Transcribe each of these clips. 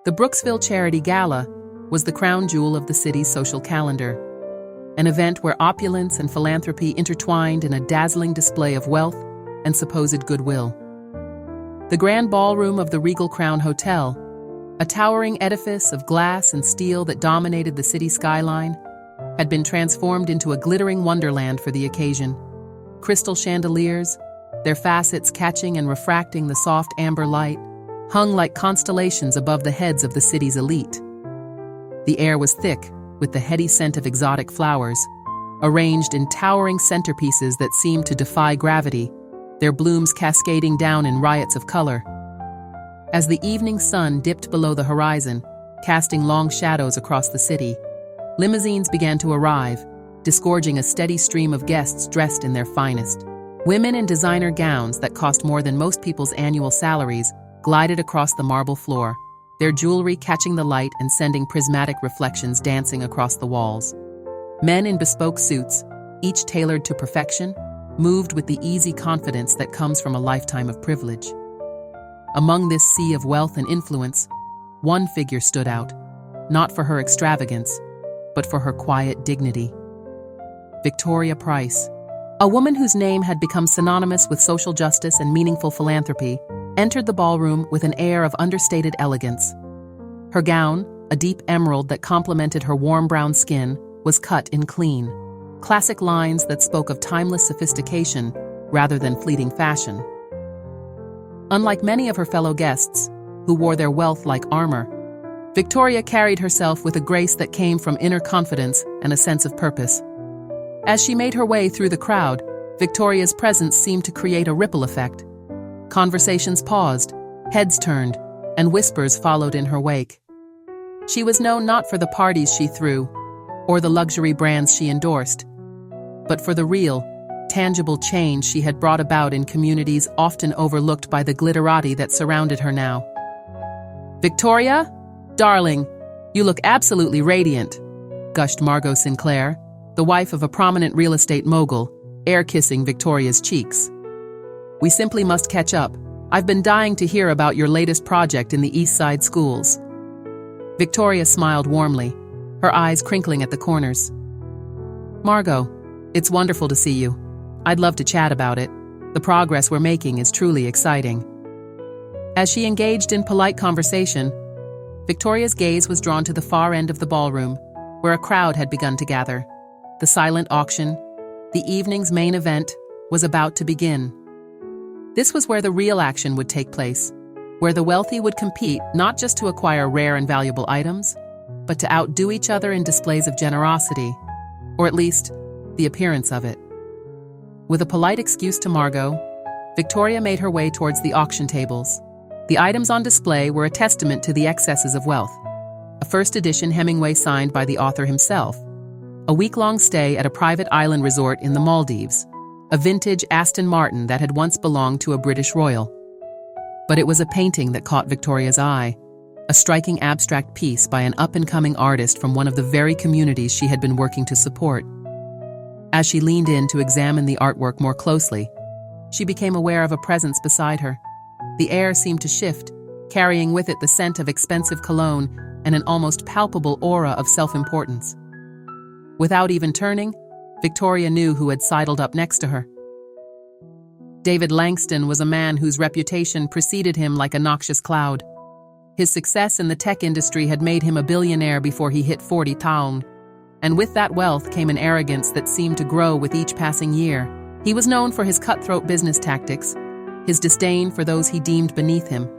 The Brooksville Charity Gala was the crown jewel of the city's social calendar, an event where opulence and philanthropy intertwined in a dazzling display of wealth and supposed goodwill. The grand ballroom of the Regal Crown Hotel, a towering edifice of glass and steel that dominated the city skyline, had been transformed into a glittering wonderland for the occasion. Crystal chandeliers, their facets catching and refracting the soft amber light, hung like constellations above the heads of the city's elite. The air was thick with the heady scent of exotic flowers, arranged in towering centerpieces that seemed to defy gravity, their blooms cascading down in riots of color. As the evening sun dipped below the horizon, casting long shadows across the city, limousines began to arrive, disgorging a steady stream of guests dressed in their finest. Women in designer gowns that cost more than most people's annual salaries glided across the marble floor, their jewelry catching the light and sending prismatic reflections dancing across the walls. Men in bespoke suits, each tailored to perfection, moved with the easy confidence that comes from a lifetime of privilege. Among this sea of wealth and influence, one figure stood out, not for her extravagance, but for her quiet dignity. Victoria Price, a woman whose name had become synonymous with social justice and meaningful philanthropy, entered the ballroom with an air of understated elegance. Her gown, a deep emerald that complemented her warm brown skin, was cut in clean, classic lines that spoke of timeless sophistication rather than fleeting fashion. Unlike many of her fellow guests, who wore their wealth like armor, Victoria carried herself with a grace that came from inner confidence and a sense of purpose. As she made her way through the crowd, Victoria's presence seemed to create a ripple effect. Conversations paused, heads turned, and whispers followed in her wake. She was known not for the parties she threw, or the luxury brands she endorsed, but for the real, tangible change she had brought about in communities often overlooked by the glitterati that surrounded her now. "Victoria? Darling, you look absolutely radiant," gushed Margot Sinclair, the wife of a prominent real estate mogul, air-kissing Victoria's cheeks. "We simply must catch up. I've been dying to hear about your latest project in the East Side schools." Victoria smiled warmly, her eyes crinkling at the corners. "Margot, it's wonderful to see you. I'd love to chat about it. The progress we're making is truly exciting." As she engaged in polite conversation, Victoria's gaze was drawn to the far end of the ballroom, where a crowd had begun to gather. The silent auction, the evening's main event, was about to begin. This was where the real action would take place, where the wealthy would compete not just to acquire rare and valuable items, but to outdo each other in displays of generosity, or at least, the appearance of it. With a polite excuse to Margot, Victoria made her way towards the auction tables. The items on display were a testament to the excesses of wealth. A first-edition Hemingway signed by the author himself, a week-long stay at a private island resort in the Maldives, a vintage Aston Martin that had once belonged to a British royal. But it was a painting that caught Victoria's eye, a striking abstract piece by an up-and-coming artist from one of the very communities she had been working to support. As she leaned in to examine the artwork more closely, she became aware of a presence beside her. The air seemed to shift, carrying with it the scent of expensive cologne and an almost palpable aura of self-importance. Without even turning, Victoria knew who had sidled up next to her. David Langston was a man whose reputation preceded him like a noxious cloud. His success in the tech industry had made him a billionaire before he hit 40 town, and with that wealth came an arrogance that seemed to grow with each passing year. He was known for his cutthroat business tactics, his disdain for those he deemed beneath him,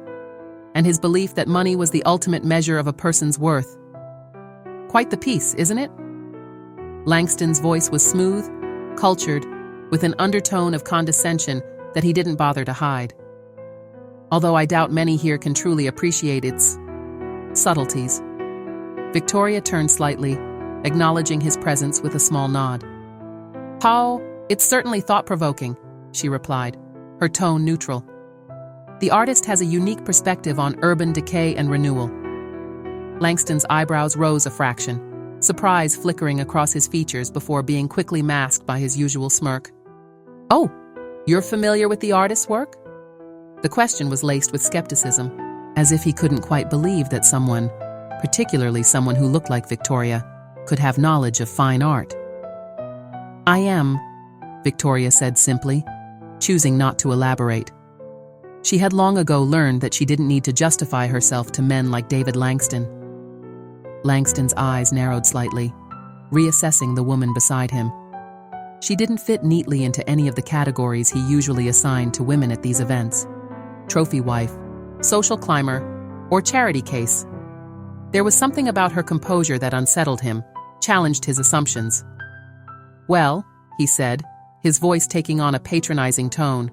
and his belief that money was the ultimate measure of a person's worth. Quite the piece, isn't it? Langston's voice was smooth, cultured, with an undertone of condescension that he didn't bother to hide. Although I doubt many here can truly appreciate its subtleties. Victoria turned slightly, acknowledging his presence with a small nod. "How? It's certainly thought-provoking," she replied, her tone neutral. "The artist has a unique perspective on urban decay and renewal." Langston's eyebrows rose a fraction, surprise flickering across his features before being quickly masked by his usual smirk. "Oh, you're familiar with the artist's work?" The question was laced with skepticism. as if he couldn't quite believe that someone, particularly someone who looked like Victoria, could have knowledge of fine art. "I am," Victoria said simply, choosing not to elaborate. She had long ago learned that she didn't need to justify herself to men like David Langston. Langston's eyes narrowed slightly, reassessing the woman beside him. She didn't fit neatly into any of the categories he usually assigned to women at these events: trophy wife, social climber, or charity case. There was something about her composure that unsettled him, challenged his assumptions. "Well," he said, his voice taking on a patronizing tone,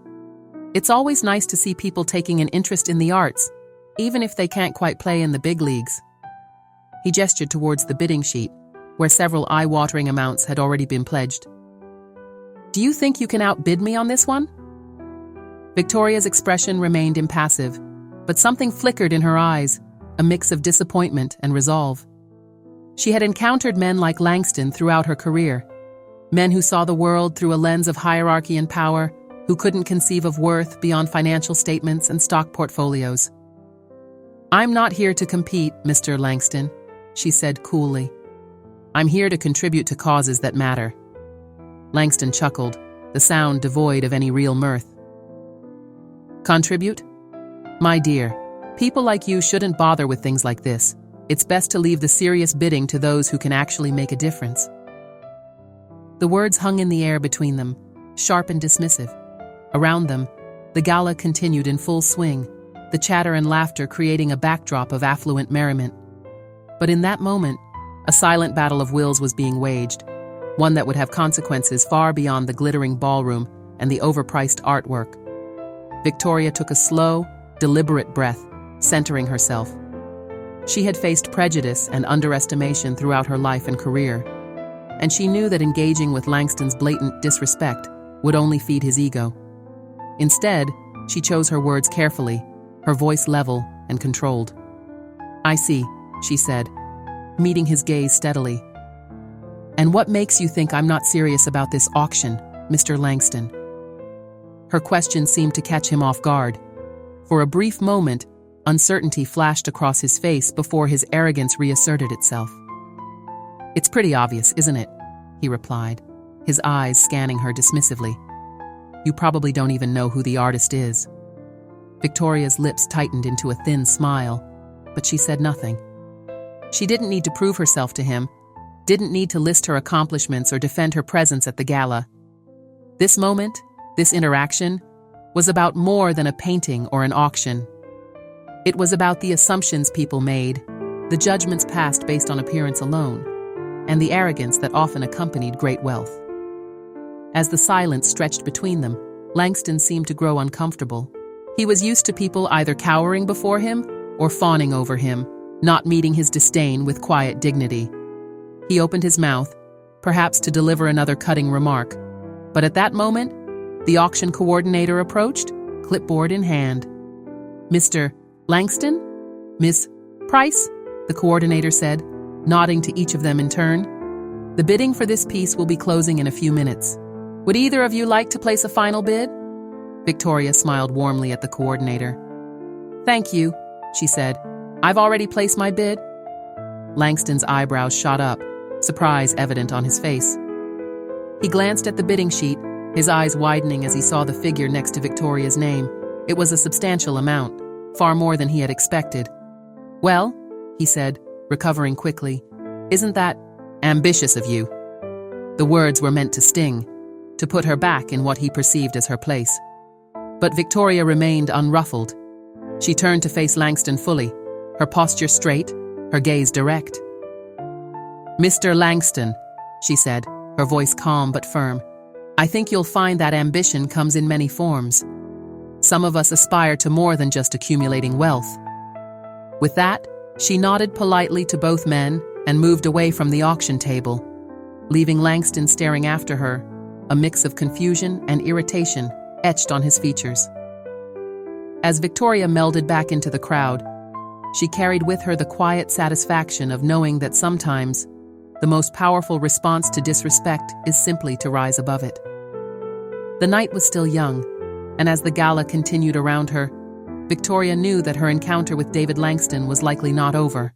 "it's always nice to see people taking an interest in the arts, even if they can't quite play in the big leagues." He gestured towards the bidding sheet, where several eye-watering amounts had already been pledged. "Do you think you can outbid me on this one?" Victoria's expression remained impassive, but something flickered in her eyes, a mix of disappointment and resolve. She had encountered men like Langston throughout her career, men who saw the world through a lens of hierarchy and power, who couldn't conceive of worth beyond financial statements and stock portfolios. "I'm not here to compete, Mr. Langston," she said coolly. "I'm here to contribute to causes that matter." Langston chuckled, the sound devoid of any real mirth. "Contribute? My dear, people like you shouldn't bother with things like this. It's best to leave the serious bidding to those who can actually make a difference." The words hung in the air between them, sharp and dismissive. Around them, the gala continued in full swing, the chatter and laughter creating a backdrop of affluent merriment. But in that moment, a silent battle of wills was being waged, one that would have consequences far beyond the glittering ballroom and the overpriced artwork. Victoria took a slow, deliberate breath, centering herself. She had faced prejudice and underestimation throughout her life and career, and she knew that engaging with Langston's blatant disrespect would only feed his ego. Instead, she chose her words carefully, her voice level and controlled. "I see," she said, meeting his gaze steadily. "And what makes you think I'm not serious about this auction, Mr. Langston?" Her question seemed to catch him off guard. For a brief moment, uncertainty flashed across his face before his arrogance reasserted itself. "It's pretty obvious, isn't it?" he replied, his eyes scanning her dismissively. "You probably don't even know who the artist is." Victoria's lips tightened into a thin smile, but she said nothing. She didn't need to prove herself to him, didn't need to list her accomplishments or defend her presence at the gala. This moment, this interaction, was about more than a painting or an auction. It was about the assumptions people made, the judgments passed based on appearance alone, and the arrogance that often accompanied great wealth. As the silence stretched between them, Langston seemed to grow uncomfortable. He was used to people either cowering before him or fawning over him, not meeting his disdain with quiet dignity. He opened his mouth, perhaps to deliver another cutting remark, but at that moment, the auction coordinator approached, clipboard in hand. "Mr. Langston? Miss Price?" the coordinator said, nodding to each of them in turn. "The bidding for this piece will be closing in a few minutes. Would either of you like to place a final bid?" Victoria smiled warmly at the coordinator. "Thank you," she said. "I've already placed my bid." Langston's eyebrows shot up, surprise evident on his face. He glanced at the bidding sheet, his eyes widening as he saw the figure next to Victoria's name. It was a substantial amount, far more than he had expected. "Well," he said, recovering quickly, "isn't that ambitious of you?" The words were meant to sting, to put her back in what he perceived as her place. But Victoria remained unruffled. She turned to face Langston fully, her posture straight, her gaze direct. "Mr. Langston," she said, her voice calm but firm, "I think you'll find that ambition comes in many forms. Some of us aspire to more than just accumulating wealth." With that, she nodded politely to both men and moved away from the auction table, leaving Langston staring after her, a mix of confusion and irritation etched on his features. As Victoria melded back into the crowd, she carried with her the quiet satisfaction of knowing that sometimes the most powerful response to disrespect is simply to rise above it. The night was still young, and as the gala continued around her, Victoria knew that her encounter with David Langston was likely not over,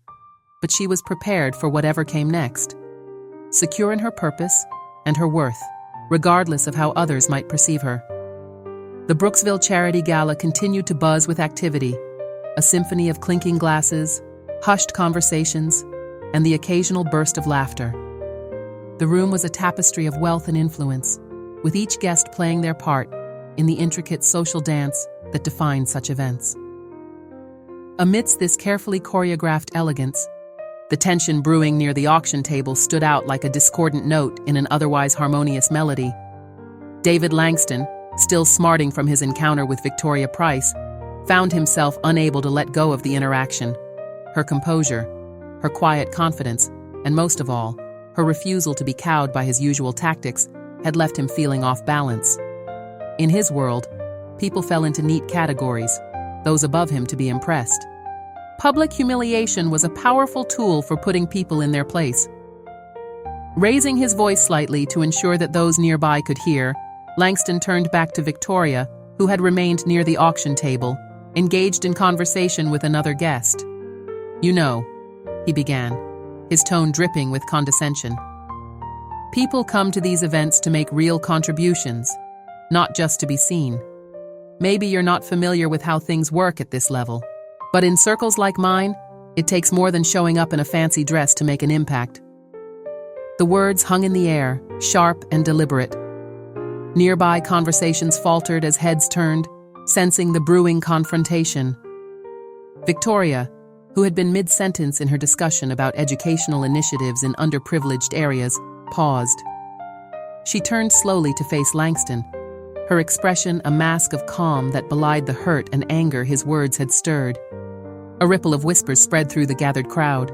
but she was prepared for whatever came next, secure in her purpose and her worth, regardless of how others might perceive her. The Brooksville Charity Gala continued to buzz with activity, a symphony of clinking glasses, hushed conversations, and the occasional burst of laughter. The room was a tapestry of wealth and influence, with each guest playing their part in the intricate social dance that defined such events. Amidst this carefully choreographed elegance, the tension brewing near the auction table stood out like a discordant note in an otherwise harmonious melody. David Langston, still smarting from his encounter with Victoria Price, found himself unable to let go of the interaction. Her composure, her quiet confidence, and most of all, her refusal to be cowed by his usual tactics had left him feeling off balance. In his world, people fell into neat categories, those above him to be impressed. Public humiliation was a powerful tool for putting people in their place. Raising his voice slightly to ensure that those nearby could hear, Langston turned back to Victoria, who had remained near the auction table, engaged in conversation with another guest. "You know," he began, his tone dripping with condescension, "people come to these events to make real contributions, not just to be seen. Maybe you're not familiar with how things work at this level, but in circles like mine, it takes more than showing up in a fancy dress to make an impact." The words hung in the air, sharp and deliberate. Nearby conversations faltered as heads turned, sensing the brewing confrontation. Victoria, who had been mid-sentence in her discussion about educational initiatives in underprivileged areas, paused. She turned slowly to face Langston, her expression a mask of calm that belied the hurt and anger his words had stirred. A ripple of whispers spread through the gathered crowd.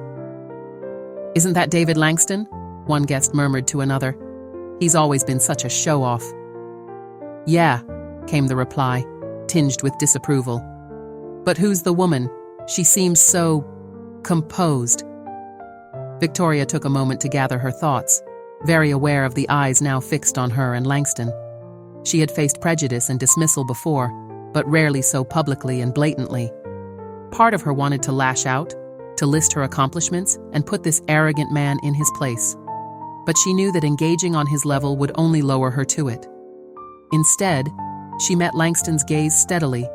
"Isn't that David Langston?" one guest murmured to another. "He's always been such a show-off." "Yeah," came the reply, tinged with disapproval. "But who's the woman? She seems so composed." Victoria took a moment to gather her thoughts, very aware of the eyes now fixed on her and Langston. She had faced prejudice and dismissal before, but rarely so publicly and blatantly. Part of her wanted to lash out, to list her accomplishments, and put this arrogant man in his place. But she knew that engaging on his level would only lower her to it. Instead, she met Langston's gaze steadily,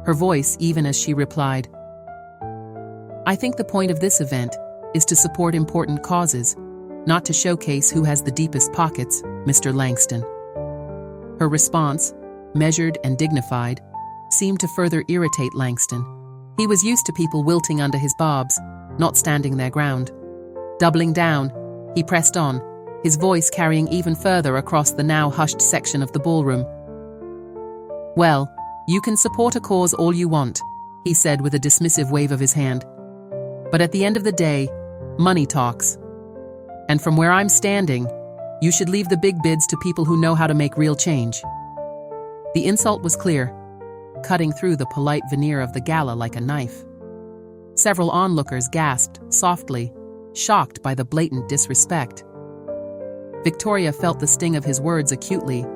her voice even as she replied, "I think the point of this event is to support important causes, not to showcase who has the deepest pockets, Mr. Langston." Her response, measured and dignified, seemed to further irritate Langston. He was used to people wilting under his barbs, not standing their ground. Doubling down, he pressed on, his voice carrying even further across the now hushed section of the ballroom. "Well, you can support a cause all you want," he said with a dismissive wave of his hand. "But at the end of the day, money talks. And from where I'm standing, you should leave the big bids to people who know how to make real change." The insult was clear, cutting through the polite veneer of the gala like a knife. Several onlookers gasped softly, shocked by the blatant disrespect. Victoria felt the sting of his words acutely,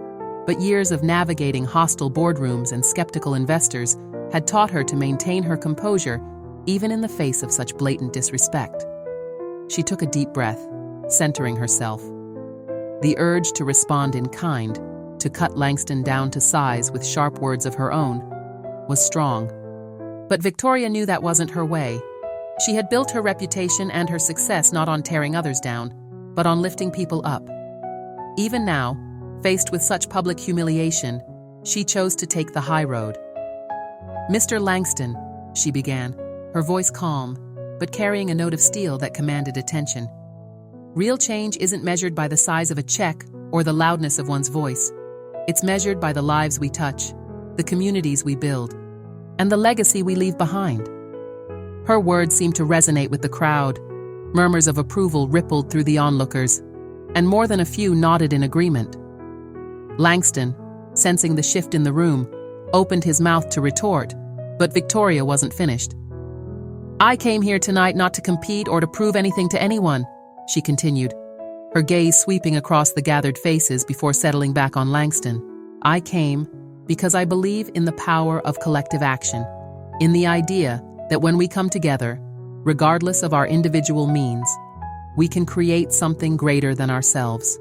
but years of navigating hostile boardrooms and skeptical investors had taught her to maintain her composure even in the face of such blatant disrespect. She took a deep breath, centering herself. The urge to respond in kind, to cut Langston down to size with sharp words of her own, was strong. But Victoria knew that wasn't her way. She had built her reputation and her success not on tearing others down, but on lifting people up. Even now, faced with such public humiliation, she chose to take the high road. "Mr. Langston," she began, her voice calm, but carrying a note of steel that commanded attention. "Real change isn't measured by the size of a check or the loudness of one's voice. It's measured by the lives we touch, the communities we build, and the legacy we leave behind." Her words seemed to resonate with the crowd. Murmurs of approval rippled through the onlookers, and more than a few nodded in agreement. Langston, sensing the shift in the room, opened his mouth to retort, but Victoria wasn't finished. "I came here tonight not to compete or to prove anything to anyone," she continued, her gaze sweeping across the gathered faces before settling back on Langston. "I came because I believe in the power of collective action. in the idea that when we come together, regardless of our individual means, we can create something greater than ourselves.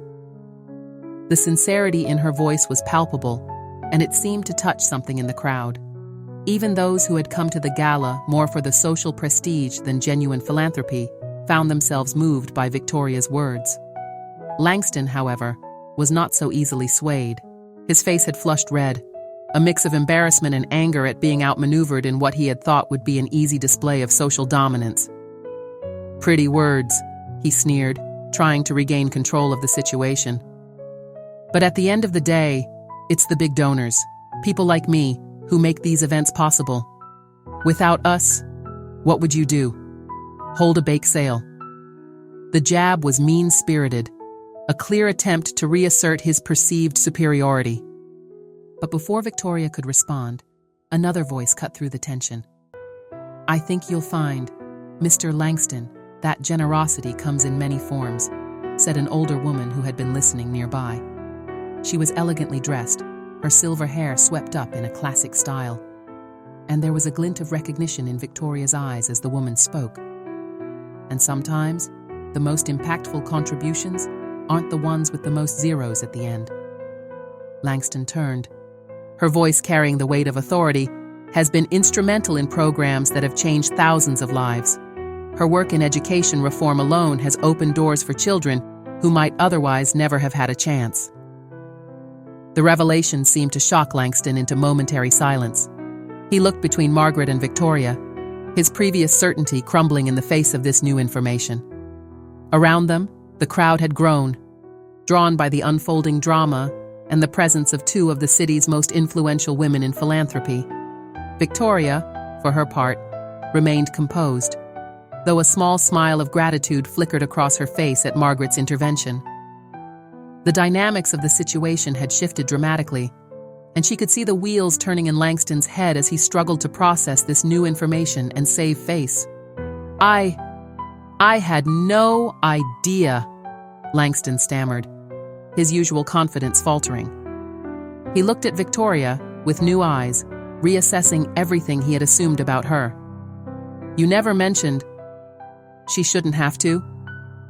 The sincerity in her voice was palpable, and it seemed to touch something in the crowd. Even those who had come to the gala more for the social prestige than genuine philanthropy found themselves moved by Victoria's words. Langston, however, was not so easily swayed. His face had flushed red, a mix of embarrassment and anger at being outmaneuvered in what he had thought would be an easy display of social dominance. "Pretty words," he sneered, trying to regain control of the situation. "But at the end of the day, it's the big donors, people like me, who make these events possible. Without us, what would you do? Hold a bake sale?" The jab was mean-spirited, a clear attempt to reassert his perceived superiority. But before Victoria could respond, another voice cut through the tension. "I think you'll find, Mr. Langston, that generosity comes in many forms," said an older woman who had been listening nearby. She was elegantly dressed, her silver hair swept up in a classic style. And there was a glint of recognition in Victoria's eyes as the woman spoke. And sometimes, the most impactful contributions aren't the ones with the most zeros at the end. Langston turned. Her voice, carrying the weight of authority, has been instrumental in programs that have changed thousands of lives. Her work in education reform alone has opened doors for children who might otherwise never have had a chance. The revelation seemed to shock Langston into momentary silence. He looked between Margaret and Victoria, his previous certainty crumbling in the face of this new information. Around them, the crowd had grown, drawn by the unfolding drama and the presence of two of the city's most influential women in philanthropy. Victoria, for her part, remained composed, though a small smile of gratitude flickered across her face at Margaret's intervention. The dynamics of the situation had shifted dramatically, and she could see the wheels turning in Langston's head as he struggled to process this new information and save face. I had no idea," Langston stammered, his usual confidence faltering. He looked at Victoria with new eyes, reassessing everything he had assumed about her. "You never mentioned—" "She shouldn't have to,"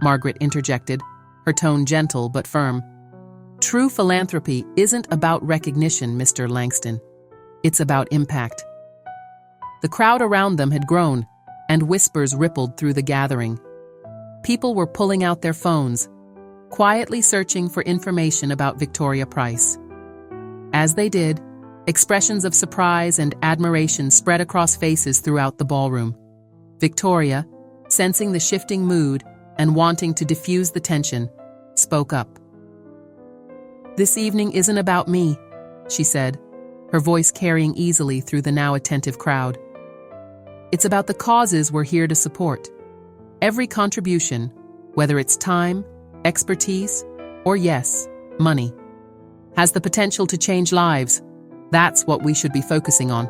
Margaret interjected, her tone gentle but firm. "True philanthropy isn't about recognition, Mr. Langston. It's about impact." The crowd around them had grown, and whispers rippled through the gathering. People were pulling out their phones, quietly searching for information about Victoria Price. As they did, expressions of surprise and admiration spread across faces throughout the ballroom. Victoria, sensing the shifting mood and wanting to diffuse the tension, spoke up. "This evening isn't about me," she said, her voice carrying easily through the now attentive crowd. "It's about the causes we're here to support. Every contribution, whether it's time, expertise, or yes, money, has the potential to change lives. That's what we should be focusing on."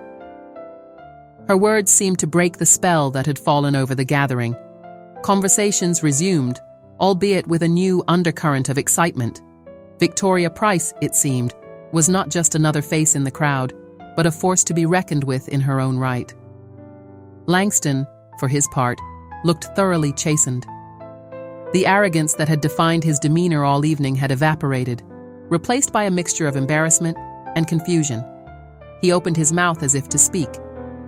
Her words seemed to break the spell that had fallen over the gathering. Conversations resumed, albeit with a new undercurrent of excitement. Victoria Price, it seemed, was not just another face in the crowd, but a force to be reckoned with in her own right. Langston, for his part, looked thoroughly chastened. The arrogance that had defined his demeanor all evening had evaporated, replaced by a mixture of embarrassment and confusion. He opened his mouth as if to speak,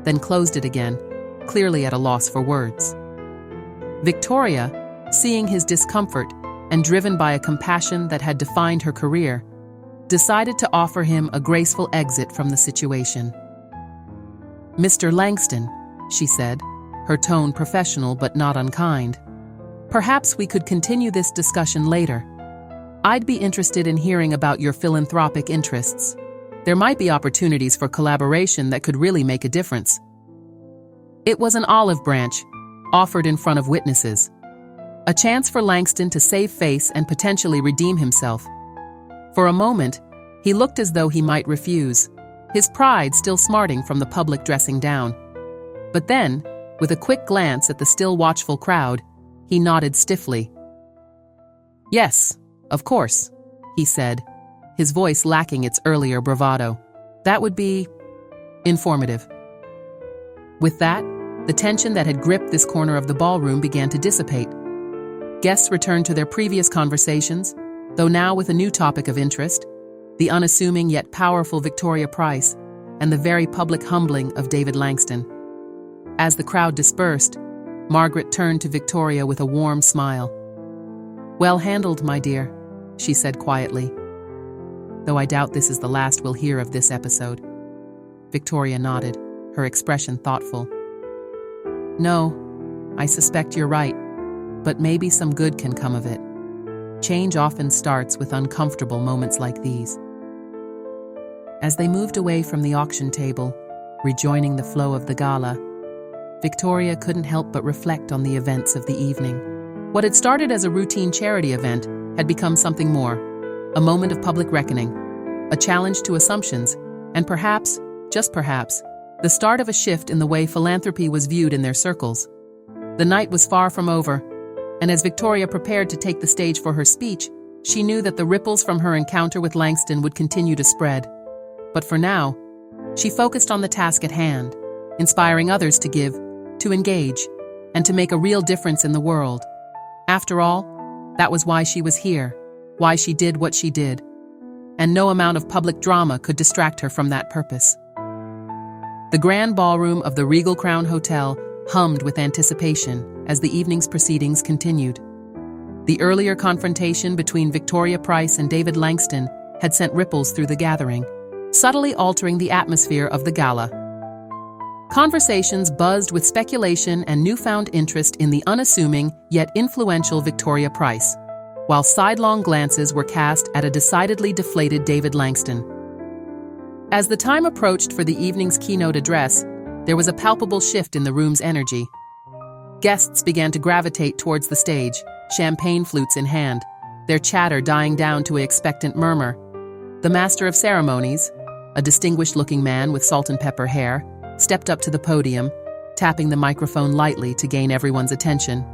then closed it again, clearly at a loss for words. Victoria, seeing his discomfort and driven by a compassion that had defined her career, decided to offer him a graceful exit from the situation. "Mr. Langston," she said, her tone professional but not unkind, "perhaps we could continue this discussion later. I'd be interested in hearing about your philanthropic interests. There might be opportunities for collaboration that could really make a difference." It was an olive branch, offered in front of witnesses. A chance for Langston to save face and potentially redeem himself. For a moment, he looked as though he might refuse, his pride still smarting from the public dressing down. But then, with a quick glance at the still watchful crowd, he nodded stiffly. "Yes, of course," he said, his voice lacking its earlier bravado. "That would be informative." With that, the tension that had gripped this corner of the ballroom began to dissipate. Guests returned to their previous conversations, though now with a new topic of interest: the unassuming yet powerful Victoria Price and the very public humbling of David Langston. As the crowd dispersed, Margaret turned to Victoria with a warm smile. "Well handled, my dear," she said quietly. "Though I doubt this is the last we'll hear of this episode." Victoria nodded, her expression thoughtful. "No, I suspect you're right, but maybe some good can come of it. Change often starts with uncomfortable moments like these." As they moved away from the auction table, rejoining the flow of the gala, Victoria couldn't help but reflect on the events of the evening. What had started as a routine charity event had become something more, a moment of public reckoning, a challenge to assumptions, and perhaps, just perhaps, the start of a shift in the way philanthropy was viewed in their circles. The night was far from over, and as Victoria prepared to take the stage for her speech, she knew that the ripples from her encounter with Langston would continue to spread. But for now, she focused on the task at hand, inspiring others to give, to engage, and to make a real difference in the world. After all, that was why she was here, why she did what she did, and no amount of public drama could distract her from that purpose. The grand ballroom of the Regal Crown Hotel hummed with anticipation as the evening's proceedings continued. The earlier confrontation between Victoria Price and David Langston had sent ripples through the gathering, subtly altering the atmosphere of the gala. Conversations buzzed with speculation and newfound interest in the unassuming yet influential Victoria Price, while sidelong glances were cast at a decidedly deflated David Langston. As the time approached for the evening's keynote address, there was a palpable shift in the room's energy. Guests began to gravitate towards the stage, champagne flutes in hand, their chatter dying down to an expectant murmur. The master of ceremonies, a distinguished-looking man with salt and pepper hair, stepped up to the podium, tapping the microphone lightly to gain everyone's attention.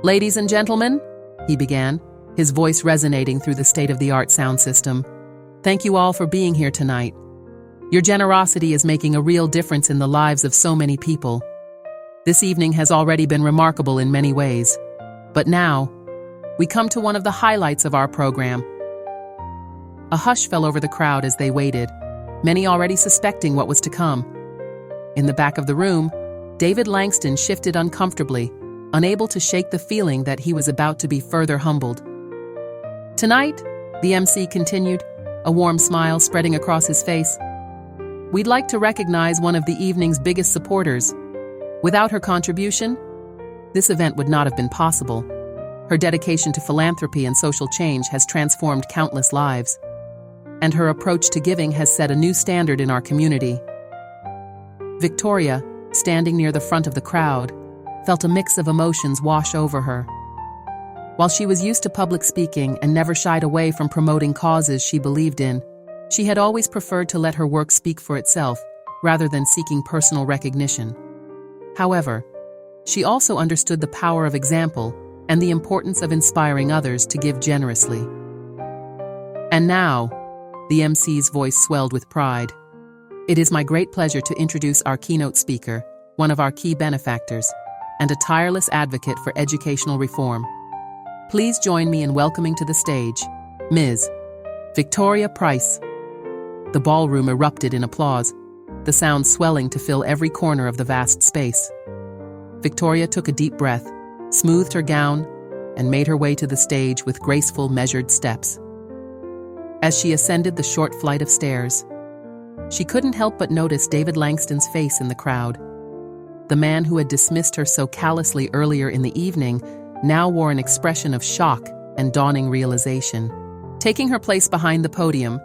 "Ladies and gentlemen," he began, his voice resonating through the state-of-the-art sound system, "thank you all for being here tonight. Your generosity is making a real difference in the lives of so many people. This evening has already been remarkable in many ways, but now, we come to one of the highlights of our program." A hush fell over the crowd as they waited, many already suspecting what was to come. In the back of the room, David Langston shifted uncomfortably, unable to shake the feeling that he was about to be further humbled. "Tonight," the MC continued, a warm smile spreading across his face, "we'd like to recognize one of the evening's biggest supporters. Without her contribution, this event would not have been possible. Her dedication to philanthropy and social change has transformed countless lives, and her approach to giving has set a new standard in our community." Victoria, standing near the front of the crowd, felt a mix of emotions wash over her. While she was used to public speaking and never shied away from promoting causes she believed in, she had always preferred to let her work speak for itself, rather than seeking personal recognition. However, she also understood the power of example and the importance of inspiring others to give generously. "And now," the MC's voice swelled with pride, "it is my great pleasure to introduce our keynote speaker, one of our key benefactors, and a tireless advocate for educational reform. Please join me in welcoming to the stage, Ms. Victoria Price." The ballroom erupted in applause, the sound swelling to fill every corner of the vast space. Victoria took a deep breath, smoothed her gown, and made her way to the stage with graceful, measured steps. As she ascended the short flight of stairs, she couldn't help but notice David Langston's face in the crowd. The man who had dismissed her so callously earlier in the evening now wore an expression of shock and dawning realization. Taking her place behind the podium,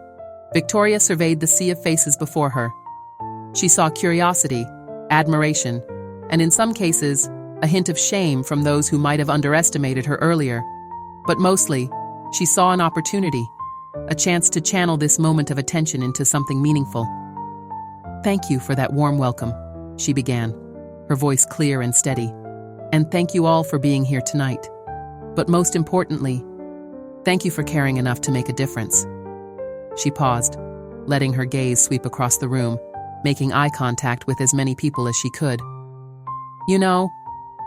Victoria surveyed the sea of faces before her. She saw curiosity, admiration, and in some cases, a hint of shame from those who might have underestimated her earlier. But mostly, she saw an opportunity, a chance to channel this moment of attention into something meaningful. "Thank you for that warm welcome," she began, her voice clear and steady. "And thank you all for being here tonight. But most importantly, thank you for caring enough to make a difference." She paused, letting her gaze sweep across the room, making eye contact with as many people as she could. "You know,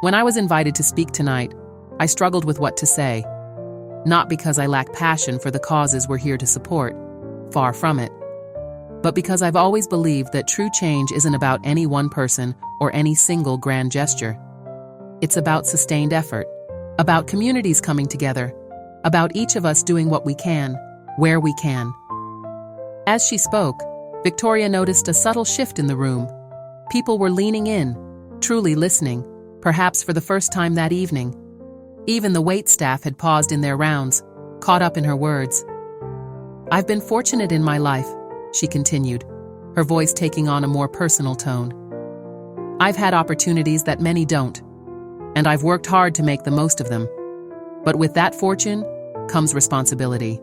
when I was invited to speak tonight, I struggled with what to say. Not because I lack passion for the causes we're here to support, far from it, but because I've always believed that true change isn't about any one person or any single grand gesture. It's about sustained effort, about communities coming together, about each of us doing what we can, where we can." As she spoke, Victoria noticed a subtle shift in the room. People were leaning in, truly listening, perhaps for the first time that evening. Even the wait staff had paused in their rounds, caught up in her words. "I've been fortunate in my life," she continued, her voice taking on a more personal tone. "I've had opportunities that many don't, and I've worked hard to make the most of them. But with that fortune comes responsibility.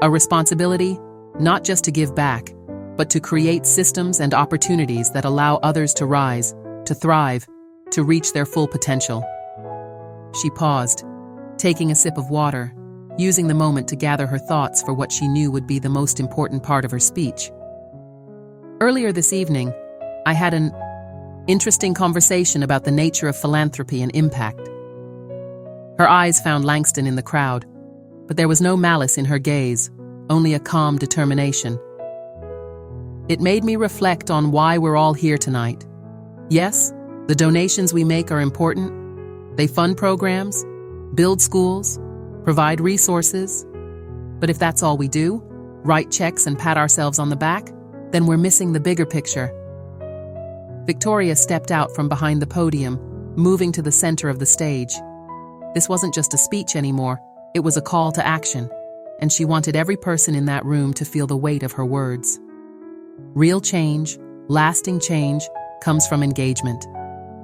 A responsibility not just to give back, but to create systems and opportunities that allow others to rise, to thrive, to reach their full potential." She paused, taking a sip of water, using the moment to gather her thoughts for what she knew would be the most important part of her speech. "Earlier this evening, I had an interesting conversation about the nature of philanthropy and impact." Her eyes found Langston in the crowd, but there was no malice in her gaze, only a calm determination. "It made me reflect on why we're all here tonight. Yes, the donations we make are important. They fund programs, build schools, provide resources. But if that's all we do, write checks and pat ourselves on the back, then we're missing the bigger picture." Victoria stepped out from behind the podium, moving to the center of the stage. This wasn't just a speech anymore, it was a call to action, and she wanted every person in that room to feel the weight of her words. Real change, lasting change, comes from engagement.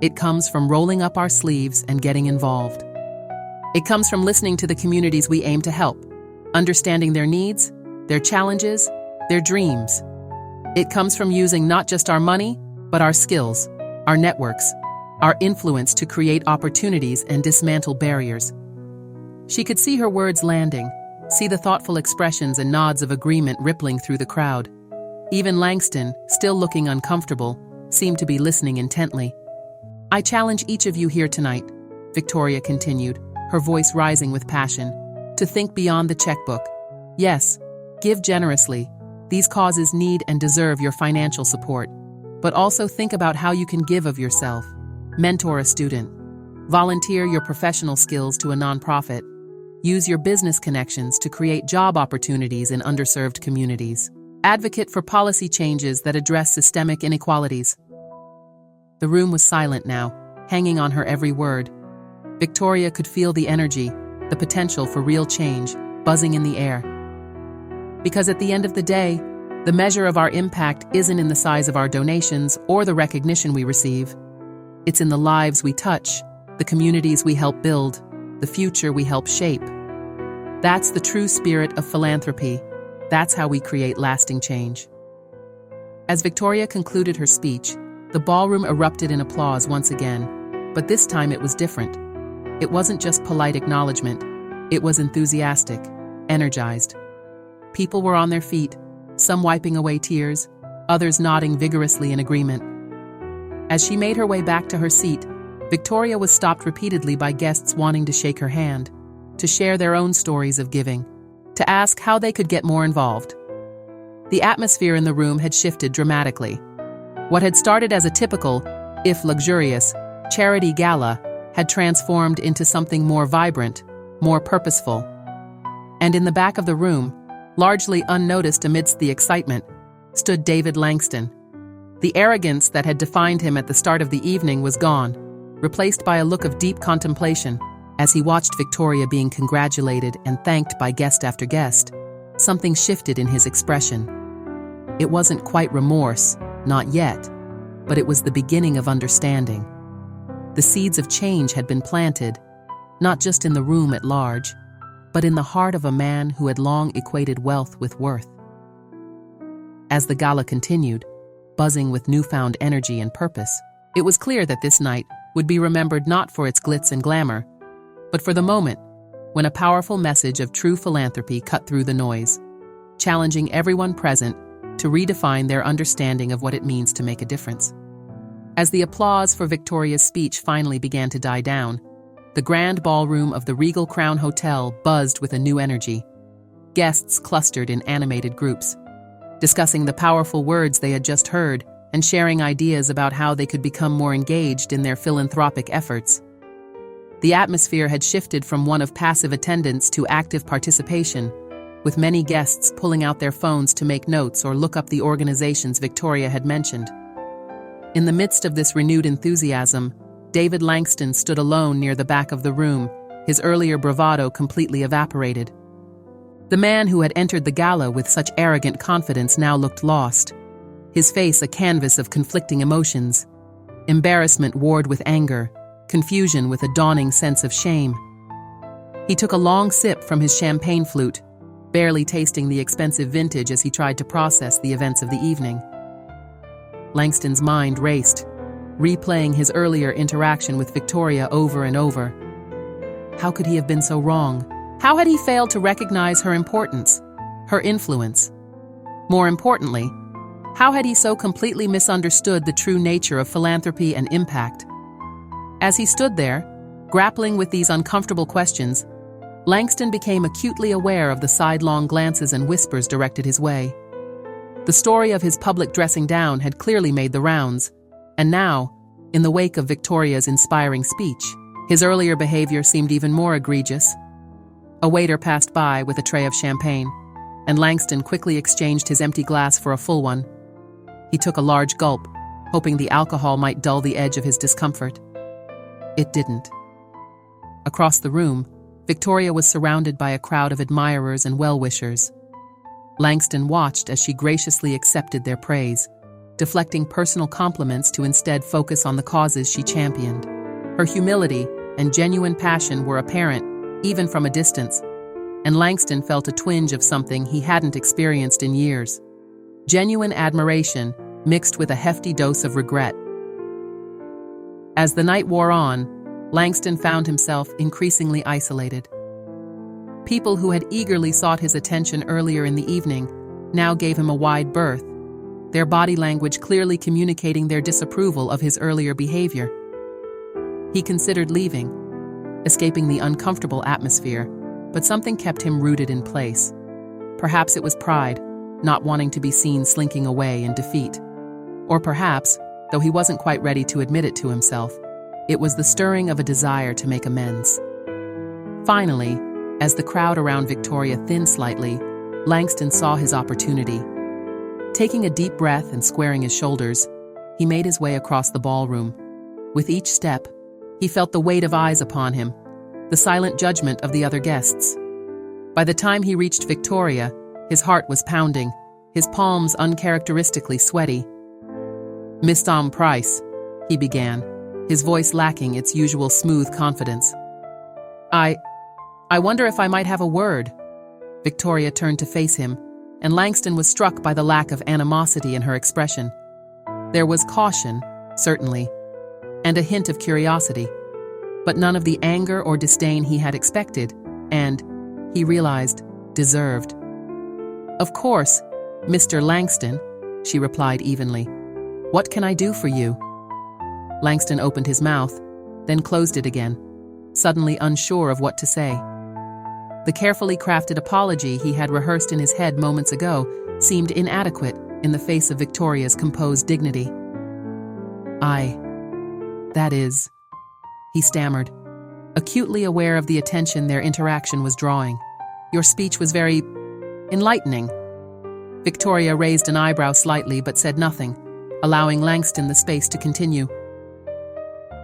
It comes from rolling up our sleeves and getting involved. It comes from listening to the communities we aim to help, understanding their needs, their challenges, their dreams. It comes from using not just our money, but our skills, our networks, our influence to create opportunities and dismantle barriers. She could see her words landing, see the thoughtful expressions and nods of agreement rippling through the crowd. Even Langston, still looking uncomfortable, seemed to be listening intently. "I challenge each of you here tonight," Victoria continued, her voice rising with passion, "to think beyond the checkbook. Yes, give generously. These causes need and deserve your financial support. But also think about how you can give of yourself. Mentor a student. Volunteer your professional skills to a nonprofit. Use your business connections to create job opportunities in underserved communities. Advocate for policy changes that address systemic inequalities." The room was silent now, hanging on her every word. Victoria could feel the energy, the potential for real change, buzzing in the air. Because at the end of the day, the measure of our impact isn't in the size of our donations or the recognition we receive. It's in the lives we touch, the communities we help build, the future we help shape. That's the true spirit of philanthropy. That's how we create lasting change. As Victoria concluded her speech, the ballroom erupted in applause once again, but this time it was different. It wasn't just polite acknowledgement, it was enthusiastic, energized. People were on their feet, some wiping away tears, others nodding vigorously in agreement. As she made her way back to her seat, Victoria was stopped repeatedly by guests wanting to shake her hand, to share their own stories of giving, to ask how they could get more involved. The atmosphere in the room had shifted dramatically. What had started as a typical, if luxurious, charity gala had transformed into something more vibrant, more purposeful. And in the back of the room, largely unnoticed amidst the excitement, stood David Langston. The arrogance that had defined him at the start of the evening was gone, replaced by a look of deep contemplation. As he watched Victoria being congratulated and thanked by guest after guest, something shifted in his expression. It wasn't quite remorse, not yet, but it was the beginning of understanding. The seeds of change had been planted, not just in the room at large, but in the heart of a man who had long equated wealth with worth. As the gala continued, buzzing with newfound energy and purpose, it was clear that this night would be remembered not for its glitz and glamour, but for the moment when a powerful message of true philanthropy cut through the noise, challenging everyone present to redefine their understanding of what it means to make a difference. As the applause for Victoria's speech finally began to die down, the grand ballroom of the Regal Crown Hotel buzzed with a new energy. Guests clustered in animated groups, discussing the powerful words they had just heard and sharing ideas about how they could become more engaged in their philanthropic efforts. The atmosphere had shifted from one of passive attendance to active participation, with many guests pulling out their phones to make notes or look up the organizations Victoria had mentioned. In the midst of this renewed enthusiasm, David Langston stood alone near the back of the room, his earlier bravado completely evaporated. The man who had entered the gala with such arrogant confidence now looked lost, his face a canvas of conflicting emotions. Embarrassment warred with anger, confusion with a dawning sense of shame. He took a long sip from his champagne flute, barely tasting the expensive vintage as he tried to process the events of the evening. Langston's mind raced, replaying his earlier interaction with Victoria over and over. How could he have been so wrong? How had he failed to recognize her importance, her influence? More importantly, how had he so completely misunderstood the true nature of philanthropy and impact? As he stood there, grappling with these uncomfortable questions, Langston became acutely aware of the sidelong glances and whispers directed his way. The story of his public dressing down had clearly made the rounds, and now, in the wake of Victoria's inspiring speech, his earlier behavior seemed even more egregious. A waiter passed by with a tray of champagne, and Langston quickly exchanged his empty glass for a full one. He took a large gulp, hoping the alcohol might dull the edge of his discomfort. It didn't. Across the room, Victoria was surrounded by a crowd of admirers and well-wishers. Langston watched as she graciously accepted their praise, deflecting personal compliments to instead focus on the causes she championed. Her humility and genuine passion were apparent, even from a distance, and Langston felt a twinge of something he hadn't experienced in years. Genuine admiration mixed with a hefty dose of regret. As the night wore on, Langston found himself increasingly isolated. People who had eagerly sought his attention earlier in the evening now gave him a wide berth, their body language clearly communicating their disapproval of his earlier behavior. He considered leaving, escaping the uncomfortable atmosphere, but something kept him rooted in place. Perhaps it was pride, not wanting to be seen slinking away in defeat. Or perhaps, though he wasn't quite ready to admit it to himself, it was the stirring of a desire to make amends. Finally, as the crowd around Victoria thinned slightly, Langston saw his opportunity. Taking a deep breath and squaring his shoulders, he made his way across the ballroom. With each step, he felt the weight of eyes upon him, the silent judgment of the other guests. By the time he reached Victoria, his heart was pounding, his palms uncharacteristically sweaty. "Miss Tom Price," he began, his voice lacking its usual smooth confidence. I wonder if I might have a word." Victoria turned to face him, and Langston was struck by the lack of animosity in her expression. There was caution, certainly, and a hint of curiosity, but none of the anger or disdain he had expected, and, he realized, deserved. "Of course, Mr. Langston," she replied evenly. "What can I do for you?" Langston opened his mouth, then closed it again, suddenly unsure of what to say. The carefully crafted apology he had rehearsed in his head moments ago seemed inadequate in the face of Victoria's composed dignity. That is," he stammered, acutely aware of the attention their interaction was drawing. "Your speech was very enlightening." Victoria raised an eyebrow slightly but said nothing, allowing Langston the space to continue.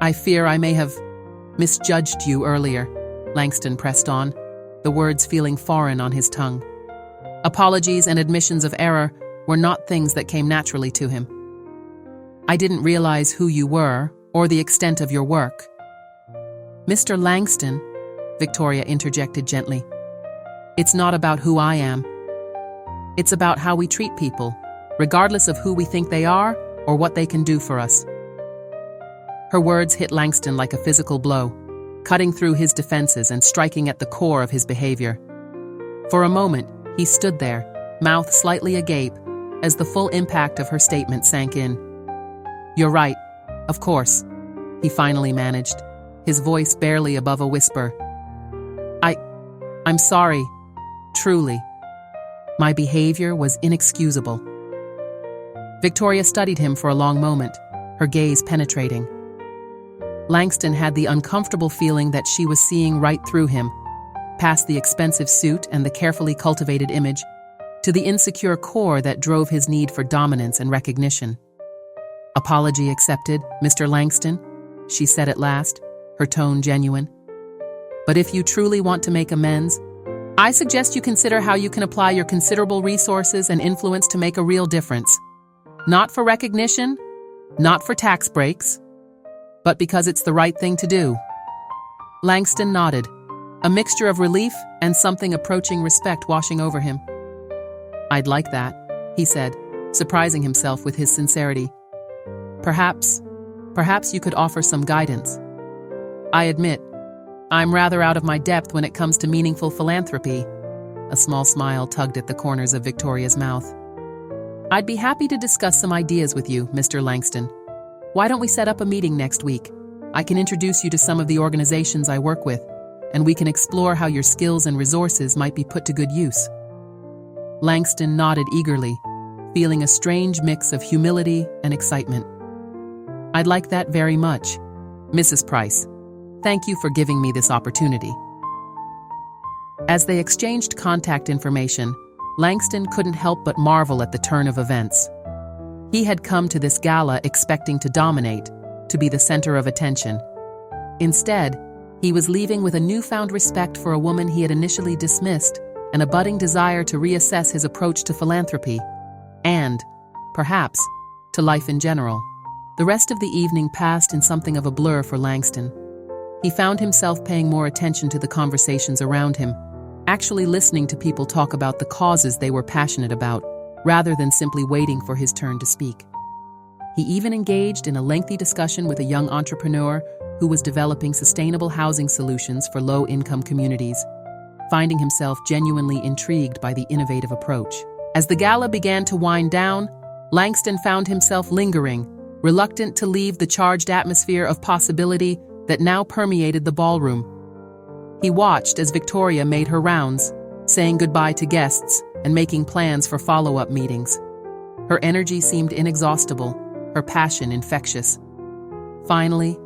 "I fear I may have misjudged you earlier," Langston pressed on, the words feeling foreign on his tongue. Apologies and admissions of error were not things that came naturally to him. "I didn't realize who you were or the extent of your work." "Mr. Langston," Victoria interjected gently, "it's not about who I am. It's about how we treat people, regardless of who we think they are or what they can do for us." Her words hit Langston like a physical blow, cutting through his defenses and striking at the core of his behavior. For a moment, he stood there, mouth slightly agape, as the full impact of her statement sank in. "You're right, of course," he finally managed, his voice barely above a whisper. I'm sorry, truly. My behavior was inexcusable." Victoria studied him for a long moment, her gaze penetrating. Langston had the uncomfortable feeling that she was seeing right through him, past the expensive suit and the carefully cultivated image, to the insecure core that drove his need for dominance and recognition. "Apology accepted, Mr. Langston," she said at last, her tone genuine. "But if you truly want to make amends, I suggest you consider how you can apply your considerable resources and influence to make a real difference. Not for recognition, not for tax breaks, but because it's the right thing to do." Langston nodded, a mixture of relief and something approaching respect washing over him. "I'd like that," he said, surprising himself with his sincerity. Perhaps you could offer some guidance. I admit, I'm rather out of my depth when it comes to meaningful philanthropy." A small smile tugged at the corners of Victoria's mouth. "I'd be happy to discuss some ideas with you, Mr. Langston. Why don't we set up a meeting next week? I can introduce you to some of the organizations I work with, and we can explore how your skills and resources might be put to good use." Langston nodded eagerly, feeling a strange mix of humility and excitement. "I'd like that very much, Mrs. Price. Thank you for giving me this opportunity." As they exchanged contact information, Langston couldn't help but marvel at the turn of events. He had come to this gala expecting to dominate, to be the center of attention. Instead, he was leaving with a newfound respect for a woman he had initially dismissed and a budding desire to reassess his approach to philanthropy and, perhaps, to life in general. The rest of the evening passed in something of a blur for Langston. He found himself paying more attention to the conversations around him, actually listening to people talk about the causes they were passionate about, rather than simply waiting for his turn to speak. He even engaged in a lengthy discussion with a young entrepreneur who was developing sustainable housing solutions for low-income communities, finding himself genuinely intrigued by the innovative approach. As the gala began to wind down, Langston found himself lingering, reluctant to leave the charged atmosphere of possibility that now permeated the ballroom. He watched as Victoria made her rounds, saying goodbye to guests and making plans for follow-up meetings. Her energy seemed inexhaustible, her passion infectious. Finally,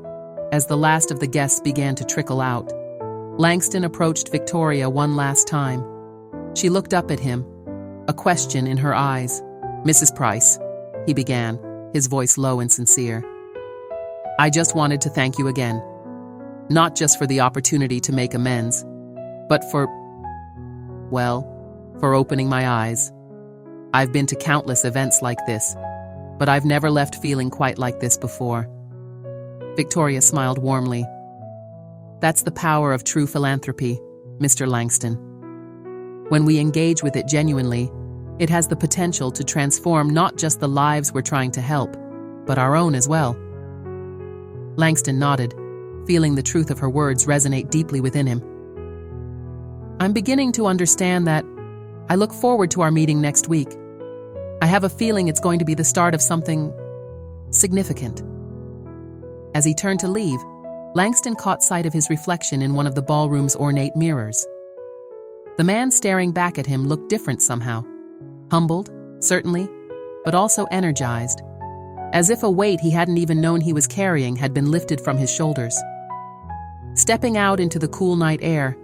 as the last of the guests began to trickle out, Langston approached Victoria one last time. She looked up at him, a question in her eyes. "Mrs. Price," he began, his voice low and sincere. "I just wanted to thank you again. Not just for the opportunity to make amends, but for opening my eyes. I've been to countless events like this, but I've never left feeling quite like this before." Victoria smiled warmly. "That's the power of true philanthropy, Mr. Langston. When we engage with it genuinely, it has the potential to transform not just the lives we're trying to help, but our own as well." Langston nodded, feeling the truth of her words resonate deeply within him. "I'm beginning to understand that. I look forward to our meeting next week. I have a feeling it's going to be the start of something significant." As he turned to leave, Langston caught sight of his reflection in one of the ballroom's ornate mirrors. The man staring back at him looked different somehow. Humbled, certainly, but also energized, as if a weight he hadn't even known he was carrying had been lifted from his shoulders. Stepping out into the cool night air,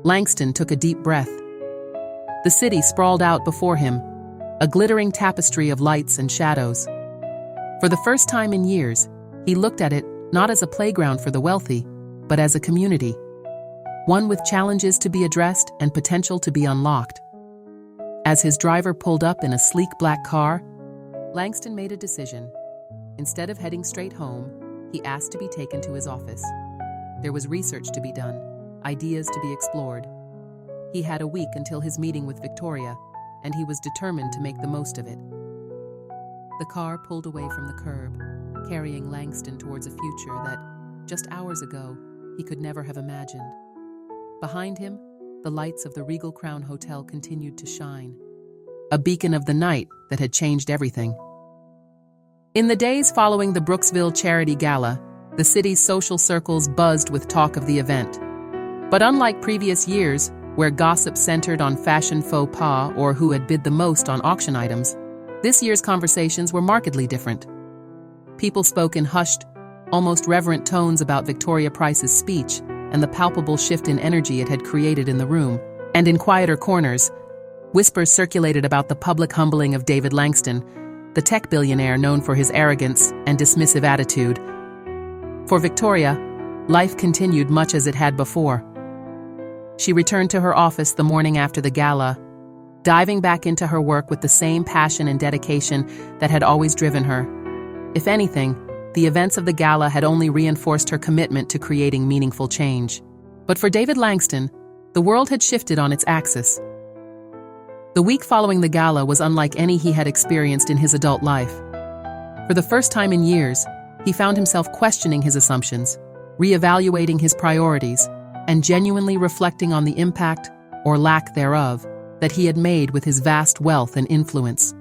Langston took a deep breath. The city sprawled out before him, a glittering tapestry of lights and shadows. For the first time in years, he looked at it not as a playground for the wealthy, but as a community, one with challenges to be addressed and potential to be unlocked. As his driver pulled up in a sleek black car, Langston made a decision. Instead of heading straight home, he asked to be taken to his office. There was research to be done, ideas to be explored. He had a week until his meeting with Victoria, and he was determined to make the most of it. The car pulled away from the curb, carrying Langston towards a future that, just hours ago, he could never have imagined. Behind him, the lights of the Regal Crown Hotel continued to shine. a beacon of the night that had changed everything. In the days following the Brooksville Charity Gala, the city's social circles buzzed with talk of the event. But unlike previous years, where gossip centered on fashion faux pas or who had bid the most on auction items, this year's conversations were markedly different. People spoke in hushed, almost reverent tones about Victoria Price's speech and the palpable shift in energy it had created in the room, and in quieter corners, whispers circulated about the public humbling of David Langston, the tech billionaire known for his arrogance and dismissive attitude. For Victoria, life continued much as it had before. She returned to her office the morning after the gala, diving back into her work with the same passion and dedication that had always driven her. If anything, the events of the gala had only reinforced her commitment to creating meaningful change. But for David Langston, the world had shifted on its axis. The week following the gala was unlike any he had experienced in his adult life. For the first time in years, he found himself questioning his assumptions, reevaluating his priorities, and genuinely reflecting on the impact, or lack thereof, that he had made with his vast wealth and influence.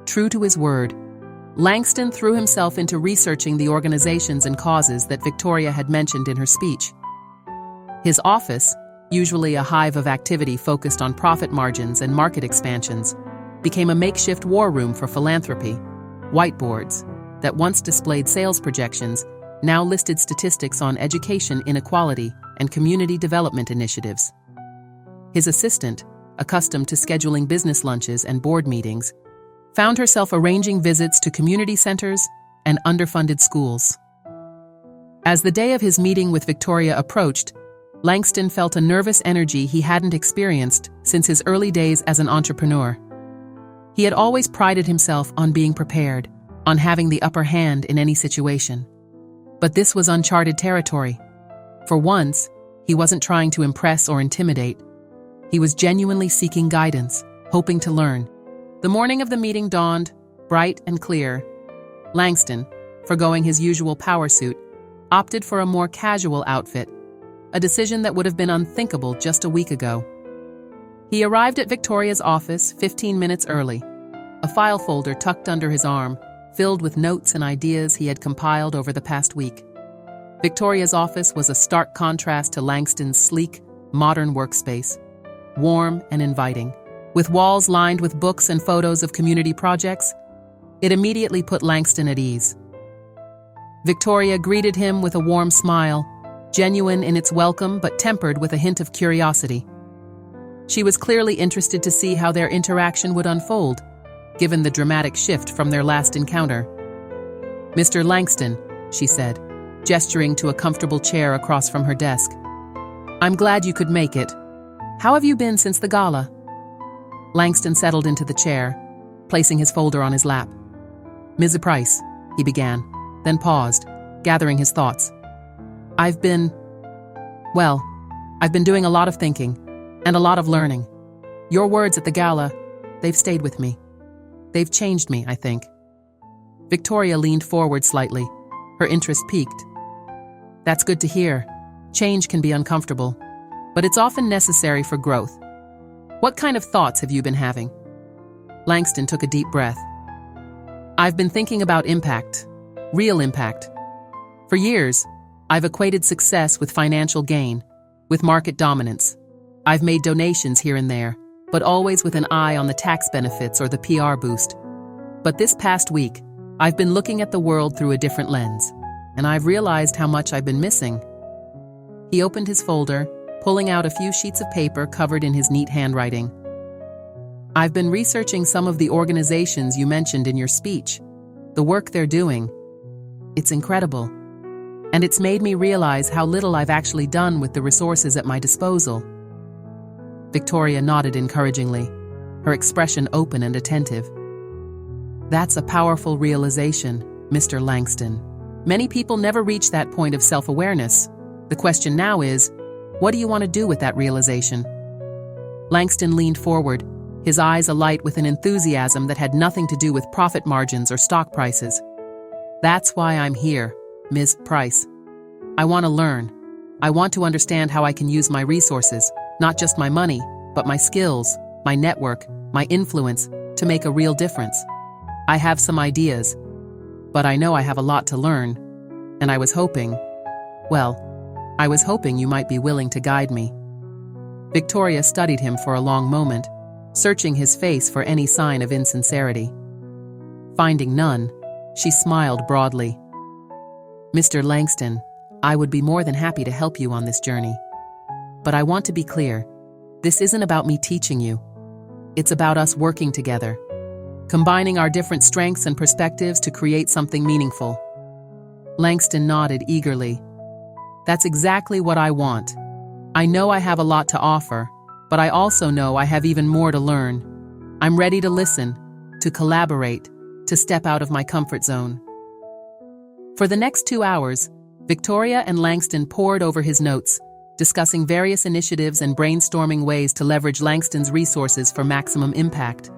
True to his word, Langston threw himself into researching the organizations and causes that Victoria had mentioned in her speech. His office, usually a hive of activity focused on profit margins and market expansions, became a makeshift war room for philanthropy. Whiteboards that once displayed sales projections now listed statistics on education inequality and community development initiatives. His assistant, accustomed to scheduling business lunches and board meetings, found herself arranging visits to community centers and underfunded schools. As the day of his meeting with Victoria approached, Langston felt a nervous energy he hadn't experienced since his early days as an entrepreneur. He had always prided himself on being prepared, on having the upper hand in any situation. But this was uncharted territory. For once, he wasn't trying to impress or intimidate. He was genuinely seeking guidance, hoping to learn. The morning of the meeting dawned, bright and clear. Langston, forgoing his usual power suit, opted for a more casual outfit, a decision that would have been unthinkable just a week ago. He arrived at Victoria's office 15 minutes early, a file folder tucked under his arm, filled with notes and ideas he had compiled over the past week. Victoria's office was a stark contrast to Langston's sleek, modern workspace, warm and inviting. With walls lined with books and photos of community projects, it immediately put Langston at ease. Victoria greeted him with a warm smile, genuine in its welcome but tempered with a hint of curiosity. She was clearly interested to see how their interaction would unfold, given the dramatic shift from their last encounter. "Mr. Langston," she said, gesturing to a comfortable chair across from her desk. "I'm glad you could make it. How have you been since the gala?" Langston settled into the chair, placing his folder on his lap. "Ms. Price," he began, then paused, gathering his thoughts. I've been doing a lot of thinking, and a lot of learning. Your words at the gala, they've stayed with me. They've changed me, I think." Victoria leaned forward slightly, her interest piqued. "That's good to hear. Change can be uncomfortable, but it's often necessary for growth. What kind of thoughts have you been having?" Langston took a deep breath. "I've been thinking about impact, real impact. For years, I've equated success with financial gain, with market dominance. I've made donations here and there, but always with an eye on the tax benefits or the PR boost. But this past week, I've been looking at the world through a different lens, and I've realized how much I've been missing." He opened his folder, pulling out a few sheets of paper covered in his neat handwriting. "I've been researching some of the organizations you mentioned in your speech. The work they're doing. It's incredible. And it's made me realize how little I've actually done with the resources at my disposal." Victoria nodded encouragingly, her expression open and attentive. "That's a powerful realization, Mr. Langston. Many people never reach that point of self-awareness. The question now is, what do you want to do with that realization?" Langston leaned forward, his eyes alight with an enthusiasm that had nothing to do with profit margins or stock prices. "That's why I'm here, Ms. Price. I want to learn. I want to understand how I can use my resources, not just my money, but my skills, my network, my influence, to make a real difference. I have some ideas, but I know I have a lot to learn, and I was hoping you might be willing to guide me." Victoria studied him for a long moment, searching his face for any sign of insincerity. Finding none, she smiled broadly. "Mr. Langston, I would be more than happy to help you on this journey. But I want to be clear, this isn't about me teaching you. It's about us working together, combining our different strengths and perspectives to create something meaningful." Langston nodded eagerly. "That's exactly what I want. I know I have a lot to offer, but I also know I have even more to learn. I'm ready to listen, to collaborate, to step out of my comfort zone." For the next 2 hours, Victoria and Langston pored over his notes, discussing various initiatives and brainstorming ways to leverage Langston's resources for maximum impact.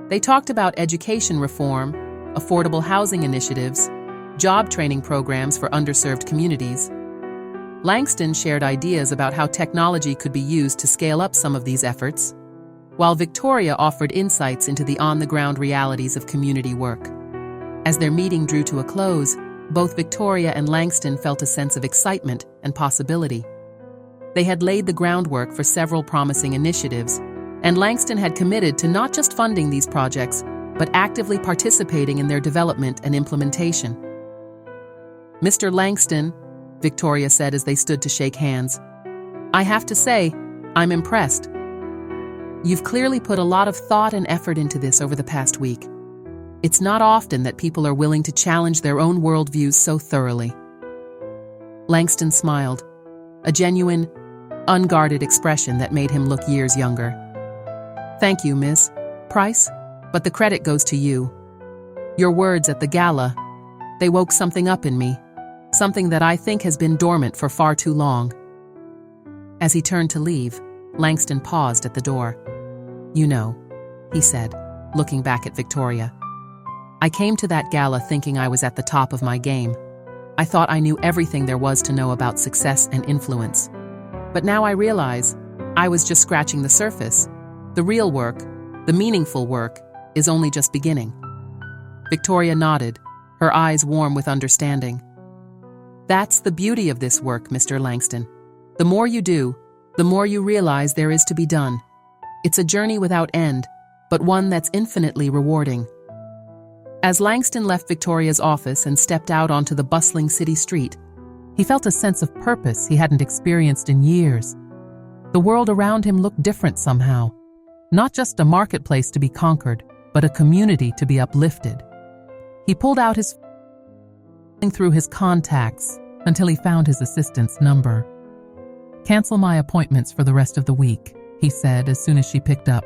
They talked about education reform, affordable housing initiatives, job training programs for underserved communities. Langston shared ideas about how technology could be used to scale up some of these efforts, while Victoria offered insights into the on-the-ground realities of community work. As their meeting drew to a close, both Victoria and Langston felt a sense of excitement and possibility. They had laid the groundwork for several promising initiatives, and Langston had committed to not just funding these projects, but actively participating in their development and implementation. "Mr. Langston," Victoria said as they stood to shake hands, "I have to say, I'm impressed. You've clearly put a lot of thought and effort into this over the past week. It's not often that people are willing to challenge their own worldviews so thoroughly." Langston smiled, a genuine, unguarded expression that made him look years younger. "Thank you, Miss Price, but the credit goes to you. Your words at the gala, they woke something up in me, something that I think has been dormant for far too long." As he turned to leave, Langston paused at the door. "You know," he said, looking back at Victoria, "I came to that gala thinking I was at the top of my game. I thought I knew everything there was to know about success and influence. But now I realize I was just scratching the surface. The real work, the meaningful work, is only just beginning." Victoria nodded, her eyes warm with understanding. "That's the beauty of this work, Mr. Langston. The more you do, the more you realize there is to be done. It's a journey without end, but one that's infinitely rewarding." As Langston left Victoria's office and stepped out onto the bustling city street, he felt a sense of purpose he hadn't experienced in years. The world around him looked different somehow. Not just a marketplace to be conquered, but a community to be uplifted. He pulled out his phone through his contacts until he found his assistant's number. "Cancel my appointments for the rest of the week," he said as soon as she picked up.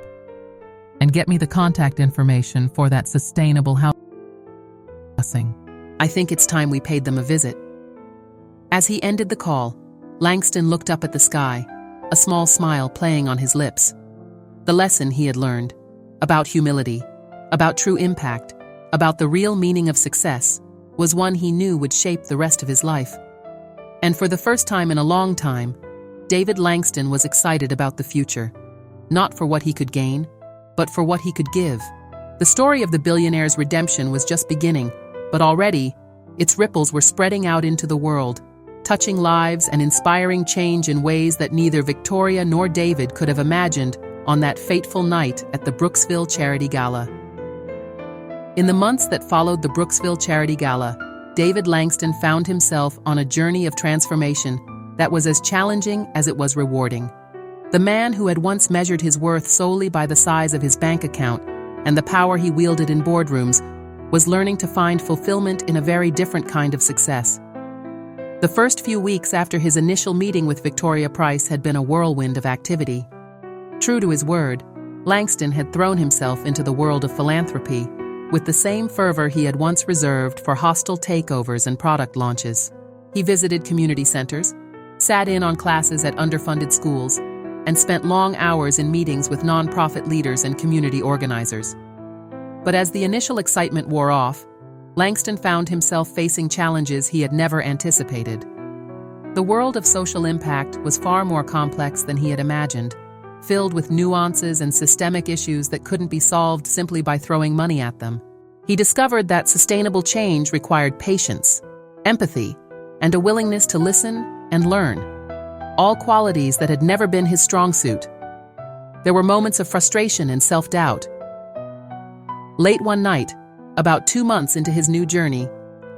"And get me the contact information for that sustainable housing. I think it's time we paid them a visit." As he ended the call, Langston looked up at the sky, a small smile playing on his lips. The lesson he had learned, about humility, about true impact, about the real meaning of success, was one he knew would shape the rest of his life. And for the first time in a long time, David Langston was excited about the future, not for what he could gain, but for what he could give. The story of the billionaire's redemption was just beginning, but already, its ripples were spreading out into the world, touching lives and inspiring change in ways that neither Victoria nor David could have imagined on that fateful night at the Brooksville Charity Gala. In the months that followed the Brooksville Charity Gala, David Langston found himself on a journey of transformation that was as challenging as it was rewarding. The man who had once measured his worth solely by the size of his bank account and the power he wielded in boardrooms was learning to find fulfillment in a very different kind of success. The first few weeks after his initial meeting with Victoria Price had been a whirlwind of activity. True to his word, Langston had thrown himself into the world of philanthropy with the same fervor he had once reserved for hostile takeovers and product launches. He visited community centers, sat in on classes at underfunded schools, and spent long hours in meetings with nonprofit leaders and community organizers. But as the initial excitement wore off, Langston found himself facing challenges he had never anticipated. The world of social impact was far more complex than he had imagined, filled with nuances and systemic issues that couldn't be solved simply by throwing money at them. He discovered that sustainable change required patience, empathy, and a willingness to listen and learn, all qualities that had never been his strong suit. There were moments of frustration and self-doubt. Late one night, about 2 months into his new journey,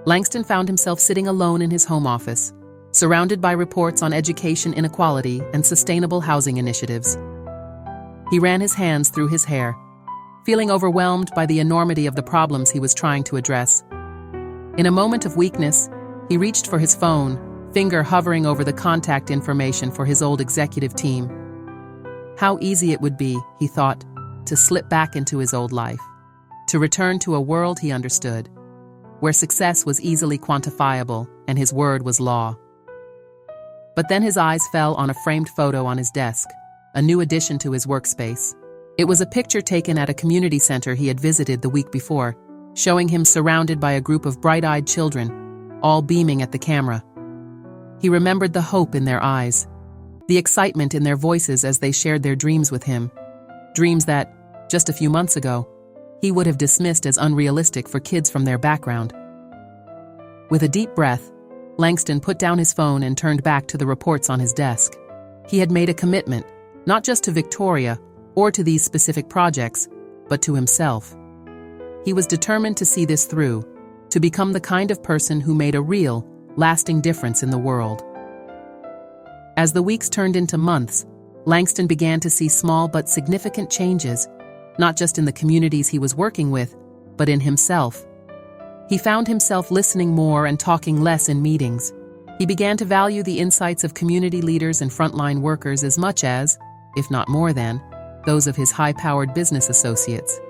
Langston found himself sitting alone in his home office, surrounded by reports on education inequality and sustainable housing initiatives. He ran his hands through his hair, feeling overwhelmed by the enormity of the problems he was trying to address. In a moment of weakness, he reached for his phone, finger hovering over the contact information for his old executive team. How easy it would be, he thought, to slip back into his old life, to return to a world he understood, where success was easily quantifiable and his word was law. But then his eyes fell on a framed photo on his desk, a new addition to his workspace. It was a picture taken at a community center he had visited the week before, showing him surrounded by a group of bright-eyed children, all beaming at the camera. He remembered the hope in their eyes, the excitement in their voices as they shared their dreams with him, dreams that, just a few months ago, he would have dismissed as unrealistic for kids from their background. With a deep breath, Langston put down his phone and turned back to the reports on his desk. He had made a commitment, not just to Victoria or to these specific projects, but to himself. He was determined to see this through, to become the kind of person who made a real, lasting difference in the world. As the weeks turned into months, Langston began to see small but significant changes, not just in the communities he was working with, but in himself. He found himself listening more and talking less in meetings. He began to value the insights of community leaders and frontline workers as much as, if not more than, those of his high-powered business associates.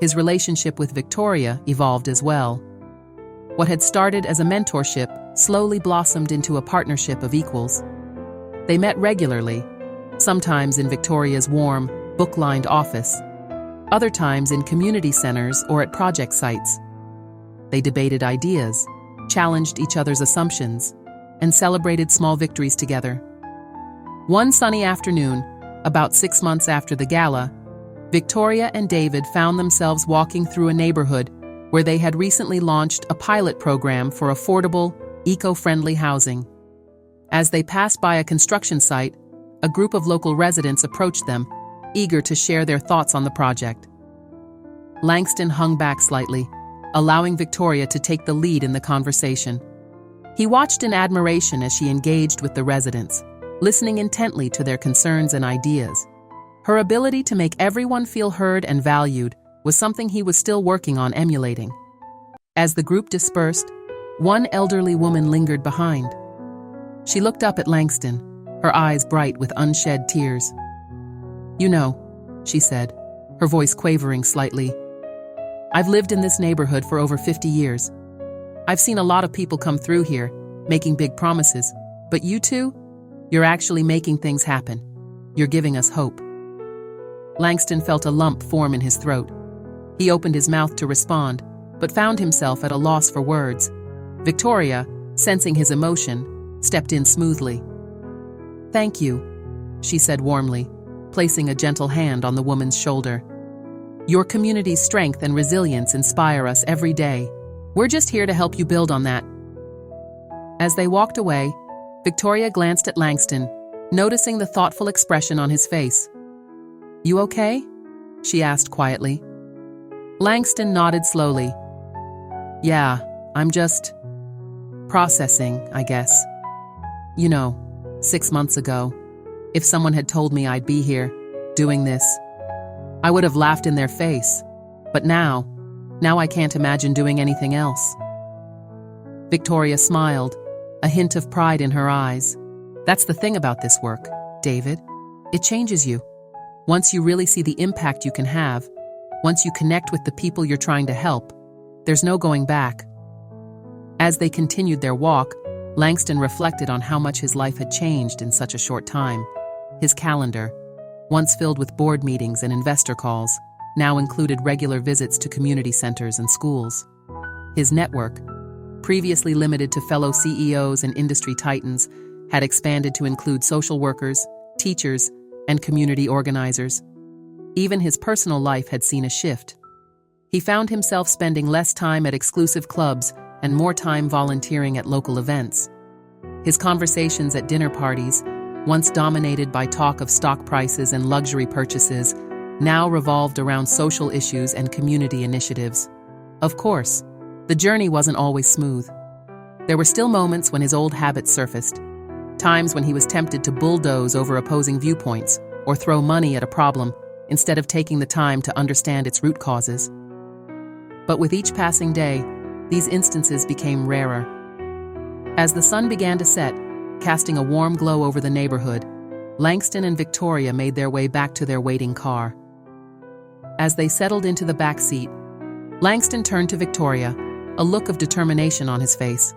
His relationship with Victoria evolved as well. What had started as a mentorship slowly blossomed into a partnership of equals. They met regularly, sometimes in Victoria's warm, book-lined office, other times in community centers or at project sites. They debated ideas, challenged each other's assumptions, and celebrated small victories together. One sunny afternoon, about 6 months after the gala, Victoria and David found themselves walking through a neighborhood where they had recently launched a pilot program for affordable, eco-friendly housing. As they passed by a construction site, a group of local residents approached them, eager to share their thoughts on the project. Langston hung back slightly, allowing Victoria to take the lead in the conversation. He watched in admiration as she engaged with the residents, listening intently to their concerns and ideas. Her ability to make everyone feel heard and valued was something he was still working on emulating. As the group dispersed, one elderly woman lingered behind. She looked up at Langston, her eyes bright with unshed tears. "You know," she said, her voice quavering slightly, "I've lived in this neighborhood for over 50 years. I've seen a lot of people come through here, making big promises, but you two, you're actually making things happen. You're giving us hope." Langston felt a lump form in his throat. He opened his mouth to respond, but found himself at a loss for words. Victoria, sensing his emotion, stepped in smoothly. "Thank you," she said warmly, placing a gentle hand on the woman's shoulder. "Your community's strength and resilience inspire us every day. We're just here to help you build on that." As they walked away, Victoria glanced at Langston, noticing the thoughtful expression on his face. "You okay?" she asked quietly. Langston nodded slowly. "Yeah, I'm just processing, I guess. 6 months ago, if someone had told me I'd be here, doing this, I would have laughed in their face. But now I can't imagine doing anything else." Victoria smiled, a hint of pride in her eyes. "That's the thing about this work, David. It changes you. Once you really see the impact you can have, once you connect with the people you're trying to help, there's no going back." As they continued their walk, Langston reflected on how much his life had changed in such a short time. His calendar, once filled with board meetings and investor calls, now included regular visits to community centers and schools. His network, previously limited to fellow CEOs and industry titans, had expanded to include social workers, teachers, and community organizers. Even his personal life had seen a shift. He found himself spending less time at exclusive clubs and more time volunteering at local events. His conversations at dinner parties, once dominated by talk of stock prices and luxury purchases, now revolved around social issues and community initiatives. Of course, the journey wasn't always smooth. There were still moments when his old habits surfaced, times when he was tempted to bulldoze over opposing viewpoints or throw money at a problem instead of taking the time to understand its root causes. But with each passing day, these instances became rarer. As the sun began to set, casting a warm glow over the neighborhood, Langston and Victoria made their way back to their waiting car. As they settled into the back seat, Langston turned to Victoria, a look of determination on his face.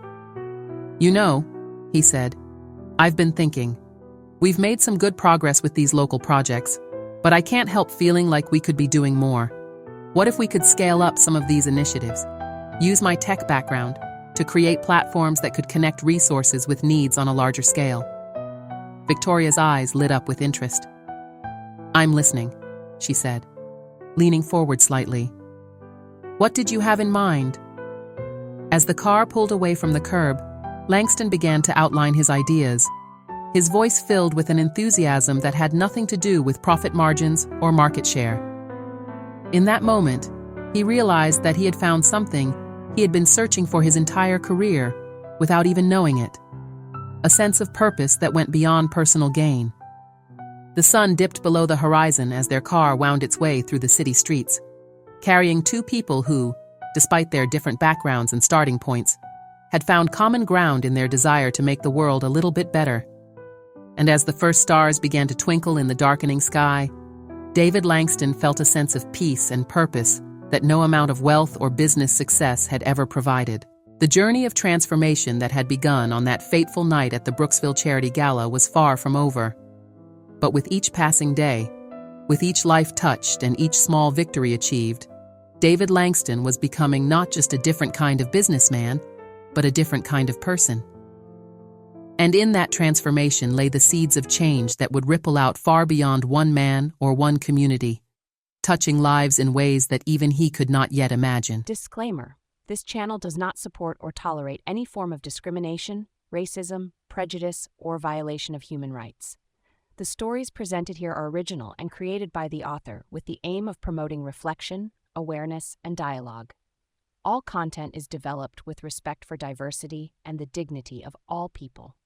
"You know," he said, "I've been thinking. We've made some good progress with these local projects, but I can't help feeling like we could be doing more. What if we could scale up some of these initiatives? Use my tech background to create platforms that could connect resources with needs on a larger scale." Victoria's eyes lit up with interest. "I'm listening," she said, leaning forward slightly. "What did you have in mind?" As the car pulled away from the curb, Langston began to outline his ideas, his voice filled with an enthusiasm that had nothing to do with profit margins or market share. In that moment, he realized that he had found something he had been searching for his entire career without even knowing it. A sense of purpose that went beyond personal gain. The sun dipped below the horizon as their car wound its way through the city streets, carrying two people who, despite their different backgrounds and starting points, had found common ground in their desire to make the world a little bit better. And as the first stars began to twinkle in the darkening sky, David Langston felt a sense of peace and purpose that no amount of wealth or business success had ever provided. The journey of transformation that had begun on that fateful night at the Brooksville Charity Gala was far from over. But with each passing day, with each life touched and each small victory achieved, David Langston was becoming not just a different kind of businessman, but a different kind of person. And in that transformation lay the seeds of change that would ripple out far beyond one man or one community, touching lives in ways that even he could not yet imagine. Disclaimer: this channel does not support or tolerate any form of discrimination, racism, prejudice, or violation of human rights. The stories presented here are original and created by the author with the aim of promoting reflection, awareness, and dialogue. All content is developed with respect for diversity and the dignity of all people.